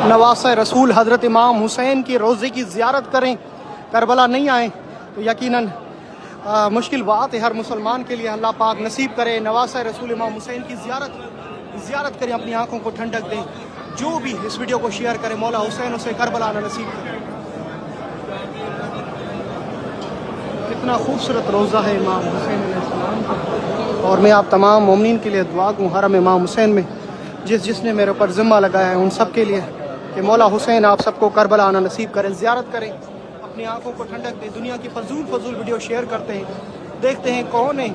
نواسۂ رسول حضرت امام حسین کی روضے کی زیارت کریں، کربلا نہیں آئیں تو یقیناً مشکل بات ہے ہر مسلمان کے لیے۔ اللہ پاک نصیب کرے نواسۂ رسول امام حسین کی زیارت کریں، اپنی آنکھوں کو ٹھنڈک دیں۔ جو بھی اس ویڈیو کو شیئر کرے مولا حسین اسے کربلا آنا نصیب کرے۔ کتنا خوبصورت روضہ ہے امام حسین علیہ السلام کا، اور میں آپ تمام مومنین کے لیے دعا گوں حرم امام حسین میں جس نے میرے اوپر ذمہ لگایا ہے ان سب کے لیے کہ مولا حسین آپ سب کو کربلا آنا نصیب کریں، زیارت کریں، اپنی آنکھوں کو ٹھنڈک دیں۔ دنیا کی فضول ویڈیو شیئر کرتے ہیں، دیکھتے ہیں کون ہے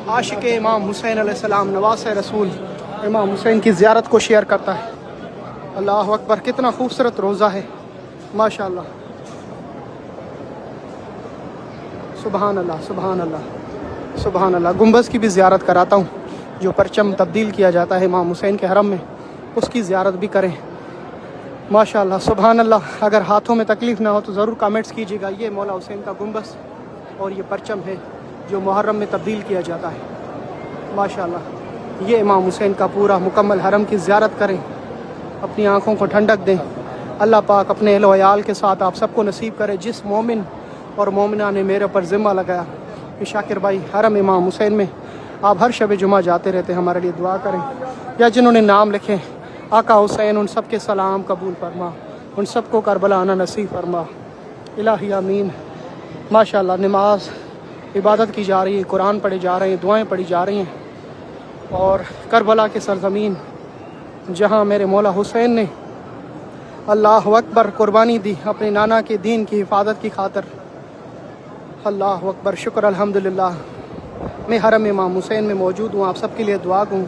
عاشق امام حسین علیہ السلام، نواسۂ رسول امام حسین کی زیارت کو شیئر کرتا ہے۔ اللہ اکبر، کتنا خوبصورت روضہ ہے، ماشاءاللہ، سبحان اللہ سبحان اللہ سبحان اللہ۔ گنبد کی بھی زیارت کراتا ہوں، جو پرچم تبدیل کیا جاتا ہے امام حسین کے حرم میں، اس کی زیارت بھی کریں، ماشاءاللہ سبحان اللہ۔ اگر ہاتھوں میں تکلیف نہ ہو تو ضرور کامنٹس کیجیے گا۔ یہ مولا حسین کا گنبد اور یہ پرچم ہے جو محرم میں تبدیل کیا جاتا ہے، ماشاءاللہ۔ یہ امام حسین کا پورا مکمل حرم کی زیارت کریں، اپنی آنکھوں کو ٹھنڈک دیں۔ اللہ پاک اپنے اہل و عیال کے ساتھ آپ سب کو نصیب کرے۔ جس مومن اور مومنہ نے میرے پر ذمہ لگایا کہ شاکر بھائی حرم امام حسین میں آپ ہر شب جمعہ جاتے رہتے، ہمارے لیے دعا کریں، یا جنہوں نے نام لکھے آقا حسین، ان سب کے سلام قبول فرما، ان سب کو کربلا آنا نصیب فرما، الہی آمین۔ ماشاءاللہ نماز عبادت کی جا رہی ہے، قرآن پڑھے جا رہے ہیں، دعائیں پڑھی جا رہی ہیں، اور کربلا کے سرزمین جہاں میرے مولا حسین نے اللہ اکبر قربانی دی اپنے نانا کے دین کی حفاظت کی خاطر، اللہ اکبر، شکر الحمدللہ۔ میں حرم امام حسین میں موجود ہوں، آپ سب کے لیے دعا گوں۔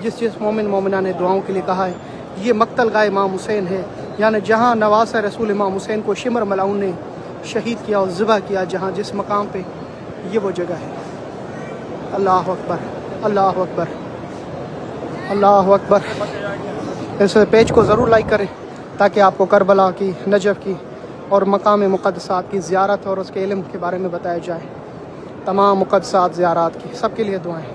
جس مومن مومنہ نے دعاؤں کے لیے کہا ہے، یہ مقتل گاہ امام حسین ہے، یعنی جہاں نواسۂ رسول امام حسین کو شمر ملعون نے شہید کیا اور ذبح کیا، جس مقام پہ، یہ وہ جگہ ہے۔ اللہ اکبر اللہ اکبر اللہ اکبر۔ اس پیج کو ضرور لائک کریں تاکہ آپ کو کربلا کی، نجف کی اور مقام مقدسات کی زیارت اور اس کے علم کے بارے میں بتایا جائے، تمام مقدسات زیارات کی۔ سب کے لیے دعائیں۔